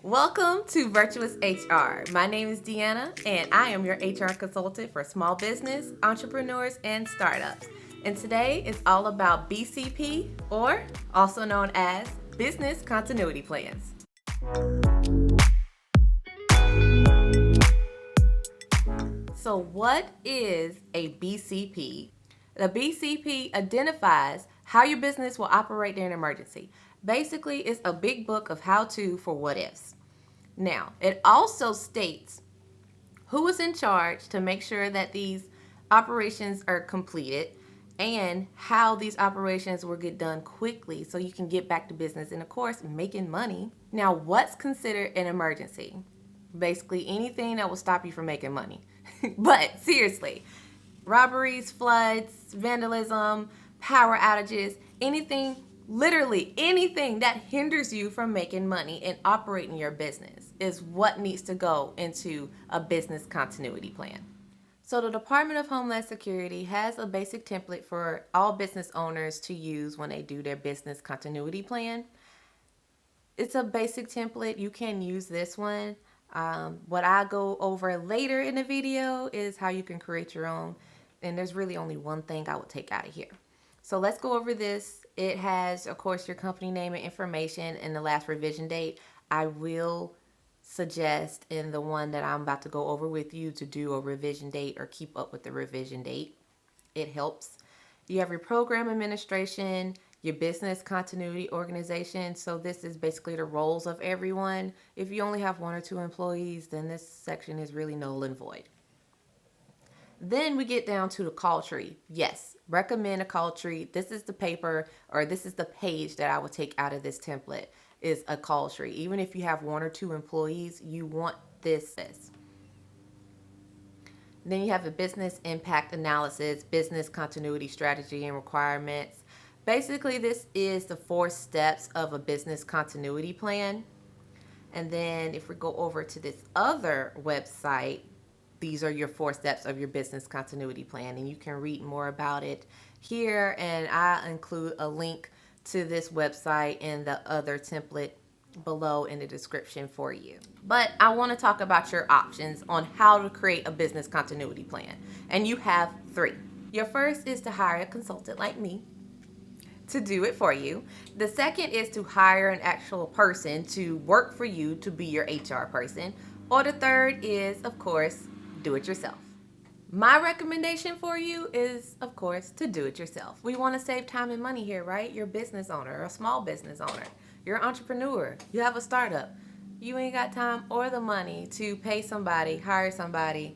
Welcome to Virtuous HR. My name is Deanna, and I am your HR consultant for small business, entrepreneurs, and startups. And today is all about BCP, or also known as Business Continuity Plans. So what is a BCP? The BCP identifies how your business will operate during an emergency. Basically, it's a big book of how-to for what-ifs. Now, it also states who is in charge to make sure that these operations are completed and how these operations will get done quickly so you can get back to business and, of course, making money. Now, what's considered an emergency? Basically, anything that will stop you from making money. But seriously, robberies, floods, vandalism, power outages, anything, literally anything that hinders you from making money and operating your business is what needs to go into a business continuity plan. So the Department of Homeland Security has a basic template for all business owners to use when they do their business continuity plan. It's a basic template. You can use this one. What I go over later in the video is how you can create your own. And there's really only one thing I would take out of here. So let's go over this. It has, of course, your company name and information and the last revision date. I will suggest in the one that I'm about to go over with you to do a revision date or keep up with the revision date. It helps. You have your program administration, your business continuity organization. So this is basically the roles of everyone. If you only have 1 or 2 employees, then this section is really null and void. Then we get down to the call tree. Yes, recommend a call tree. This is the paper, or this is the page that I would take out of this template, is a call tree. Even if you have 1 or 2 employees, you want this. Then you have a business impact analysis, business continuity strategy and requirements. Basically, this is the 4 steps of a business continuity plan. And then if we go over to this other website, these are your 4 steps of your business continuity plan, and you can read more about it here, and I'll include a link to this website and the other template below in the description for you. But I want to talk about your options on how to create a business continuity plan, and you have 3. Your first is to hire a consultant like me to do it for you. The second is to hire an actual person to work for you to be your HR person. Or the third is, of course, do it yourself. My recommendation for you is, of course, to do it yourself. We want to save time and money here, right? You're a business owner, a small business owner. You're an entrepreneur. You have a startup. You ain't got time or the money to pay somebody, hire somebody,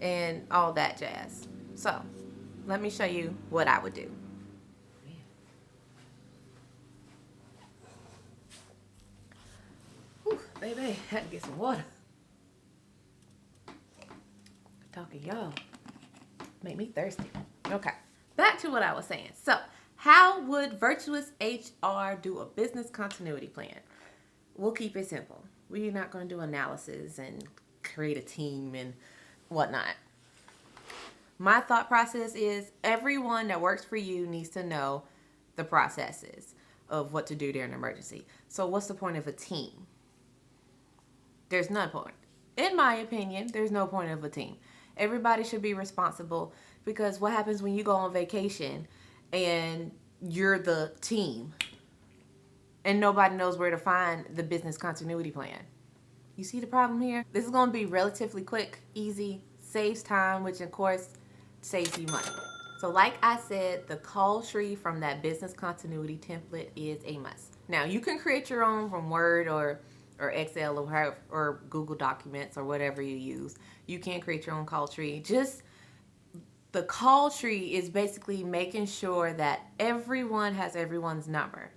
and all that jazz. So, let me show you what I would do. Whew, baby, had to get some water. Talking y'all make me thirsty. Okay, back to what I was saying. So how would Virtuous HR do a business continuity plan? We'll keep it simple. We're not going to do analysis and create a team and whatnot. My thought process is everyone that works for you needs to know the processes of what to do during an emergency. So what's the point of a team? There's no point. In my opinion, there's no point of a team. Everybody should be responsible, because what happens when you go on vacation and you're the team and nobody knows where to find the business continuity plan? You see the problem here? This is going to be relatively quick, easy, saves time, which of course saves you money. So like I said, the call tree from that business continuity template is a must. Now you can create your own from Word or Excel or Google Documents or whatever you use. You can create your own call tree. Just the call tree is basically making sure that everyone has everyone's number.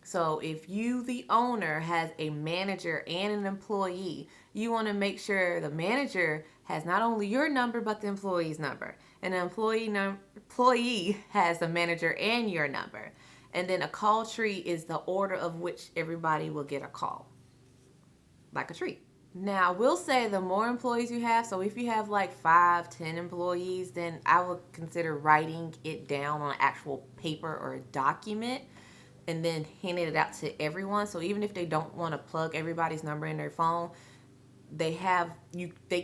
So if you, the owner, has a manager and an employee, you want to make sure the manager has not only your number but the employee's number. And the employee has the manager and your number. And then a call tree is the order of which everybody will get a call. Like a tree. Now, we'll say the more employees you have, so if you have like 5, 10 employees, then I would consider writing it down on an actual paper or a document and then handed it out to everyone. So even if they don't want to plug everybody's number in their phone, they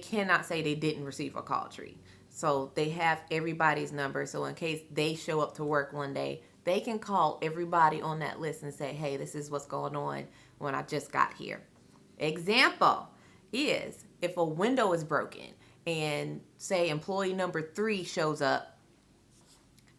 cannot say they didn't receive a call tree. So they have everybody's number. So in case they show up to work one day, they can call everybody on that list and say, hey, this is what's going on when I just got here. Example is if a window is broken and say employee number 3 shows up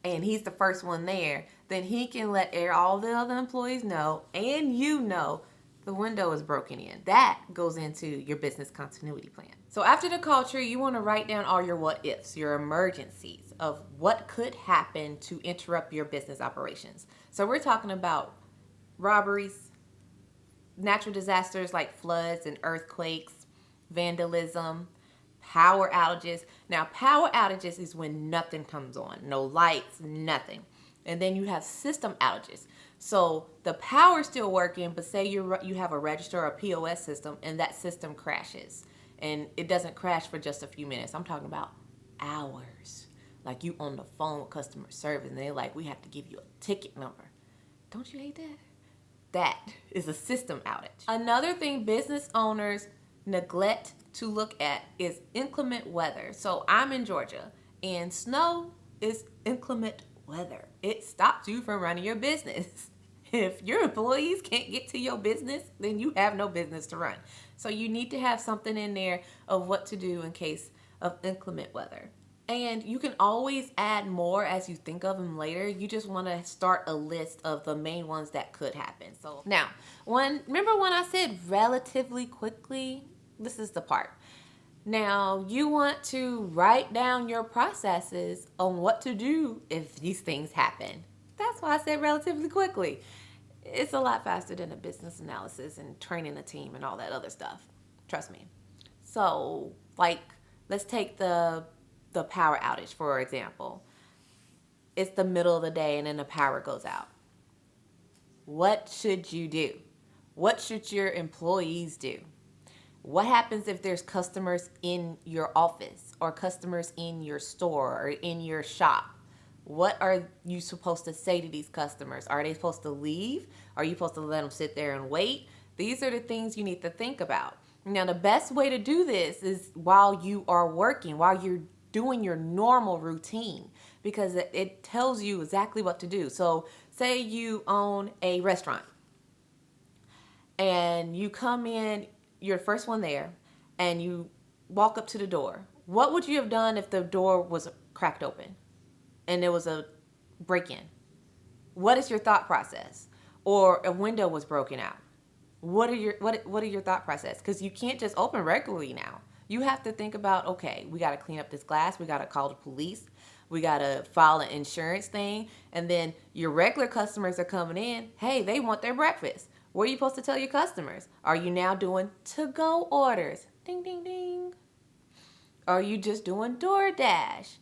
and he's the first one there, then he can let all the other employees know, and you know, the window is broken in. That goes into your business continuity plan. So after the call tree, you want to write down all your what ifs, your emergencies of what could happen to interrupt your business operations. So we're talking about robberies, natural disasters like floods and earthquakes, vandalism, power outages. Now, power outages is when nothing comes on, no lights, nothing. And then you have system outages. So the power's still working, but say you have a register or a POS system and that system crashes. And it doesn't crash for just a few minutes. I'm talking about hours. Like you on the phone with customer service and they're like, we have to give you a ticket number. Don't you hate that? That is a system outage. Another thing business owners neglect to look at is inclement weather. So I'm in Georgia and snow is inclement weather. It stops you from running your business. If your employees can't get to your business, then you have no business to run. So you need to have something in there of what to do in case of inclement weather. And you can always add more as you think of them later. You just want to start a list of the main ones that could happen. So now, remember when I said relatively quickly? This is the part. Now, you want to write down your processes on what to do if these things happen. That's why I said relatively quickly. It's a lot faster than a business analysis and training a team and all that other stuff. Trust me. So, let's take the power outage, for example. It's the middle of the day and then the power goes out. What should you do? What should your employees do? What happens if there's customers in your office or customers in your store or in your shop? What are you supposed to say to these customers? Are they supposed to leave? Are you supposed to let them sit there and wait? These are the things you need to think about. Now, the best way to do this is while you are working, while you're doing your normal routine, because it tells you exactly what to do. So say you own a restaurant and you come in, you're the first one there, and you walk up to the door. What would you have done if the door was cracked open and there was a break-in? What is your thought process? Or a window was broken out. What are your thought process? Because you can't just open regularly now. You have to think about, okay, we got to clean up this glass. We got to call the police. We got to file an insurance thing. And then your regular customers are coming in. Hey, they want their breakfast. What are you supposed to tell your customers? Are you now doing to-go orders? Ding, ding, ding. Are you just doing DoorDash?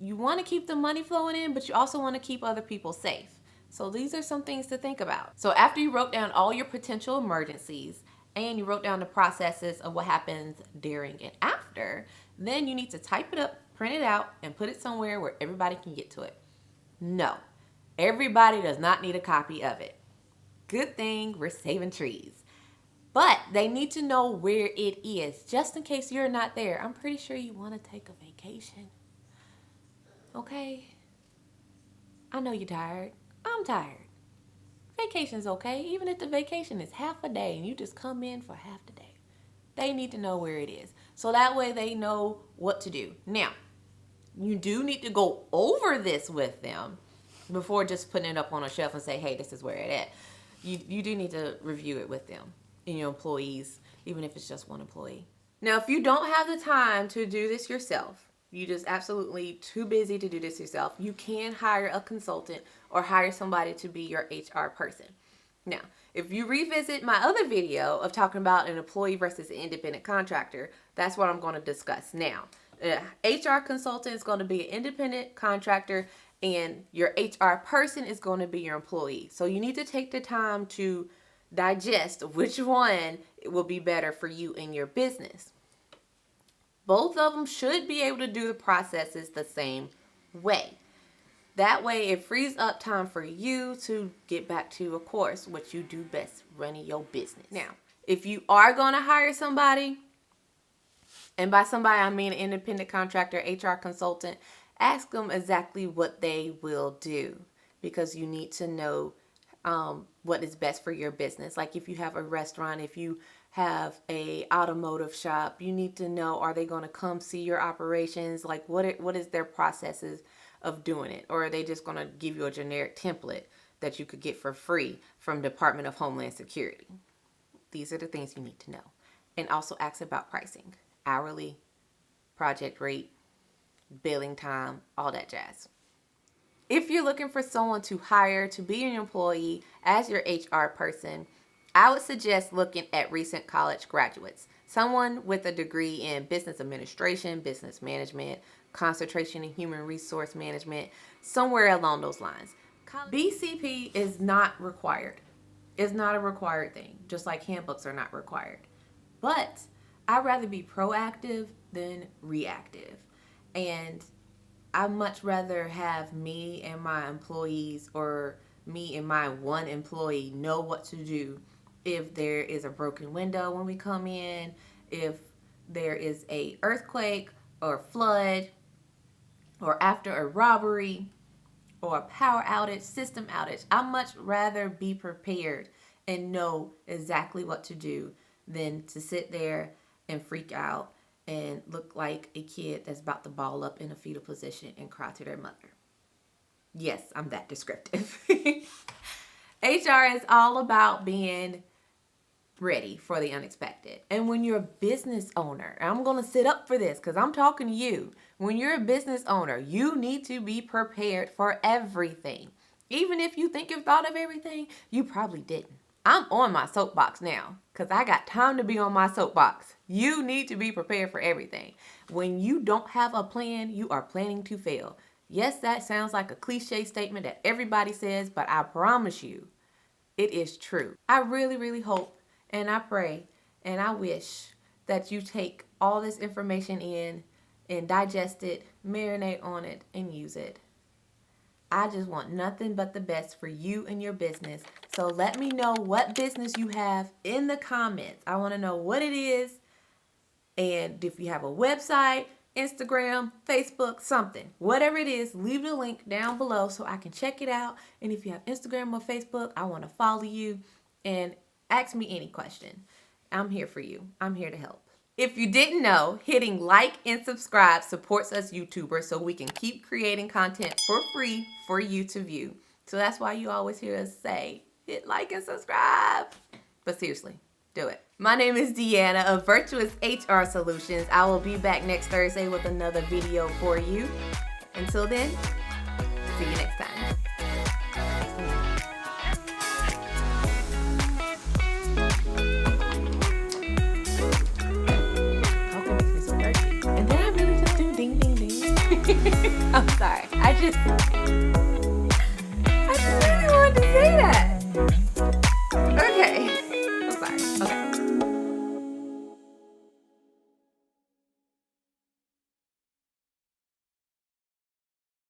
You want to keep the money flowing in, but you also want to keep other people safe. So these are some things to think about. So after you wrote down all your potential emergencies and you wrote down the processes of what happens during and after, then you need to type it up, print it out, and put it somewhere where everybody can get to it. No, everybody does not need a copy of it. Good thing we're saving trees. But they need to know where it is, just in case you're not there. I'm pretty sure you want to take a vacation. Okay? I know you're tired. I'm tired. Vacation's okay, even if the vacation is half a day and you just come in for half the day. They need to know where it is. So that way they know what to do. Now, you do need to go over this with them before just putting it up on a shelf and say, hey, this is where it at. You do need to review it with them and your employees, even if it's just one employee. Now, if you don't have the time to do this yourself, you're just absolutely too busy to do this yourself, you can hire a consultant or hire somebody to be your HR person. Now, if you revisit my other video of talking about an employee versus an independent contractor, that's what I'm going to discuss now. HR consultant is going to be an independent contractor and your HR person is going to be your employee. So you need to take the time to digest which one will be better for you in your business. Both of them should be able to do the processes the same way. That way it frees up time for you to get back to, of course, what you do best, running your business. Now, if you are going to hire somebody, and by somebody I mean an independent contractor, HR consultant, ask them exactly what they will do, because you need to know what is best for your business. Like if you have a restaurant, if you have a automotive shop, you need to know, are they going to come see your operations? Like what is their processes of doing it? Or are they just going to give you a generic template that you could get for free from Department of Homeland Security? These are the things you need to know. And also ask about pricing, hourly, project rate, billing time, all that jazz. If you're looking for someone to hire to be an employee as your HR person, I would suggest looking at recent college graduates. Someone with a degree in business administration, business management, concentration in human resource management, somewhere along those lines. BCP is not required. It's not a required thing, just like handbooks are not required. But I'd rather be proactive than reactive. And I'd much rather have me and my employees, or me and my one employee, know what to do if there is a broken window when we come in, if there is a earthquake or flood, or after a robbery or a power outage, system outage. I'd much rather be prepared and know exactly what to do than to sit there and freak out and look like a kid that's about to ball up in a fetal position and cry to their mother. Yes, I'm that descriptive. HR is all about being ready for the unexpected. And when you're a business owner, and I'm going to sit up for this because I'm talking to you. When you're a business owner, you need to be prepared for everything. Even if you think you've thought of everything, you probably didn't. I'm on my soapbox now because I got time to be on my soapbox. You need to be prepared for everything. When you don't have a plan, you are planning to fail. Yes, that sounds like a cliche statement that everybody says, but I promise you, it is true. I really, really hope and I pray and I wish that you take all this information in and digest it, marinate on it, and use it. I just want nothing but the best for you and your business. So let me know what business you have in the comments. I want to know what it is. And if you have a website, Instagram, Facebook, something, whatever it is, leave the link down below so I can check it out. And if you have Instagram or Facebook, I want to follow you and ask me any question. I'm here for you. I'm here to help. If you didn't know, hitting like and subscribe supports us YouTubers so we can keep creating content for free for you to view. So that's why you always hear us say, hit like and subscribe. But seriously, do it. My name is Deanna of Virtuous HR Solutions. I will be back next Thursday with another video for you. Until then, see you next time. I'm sorry.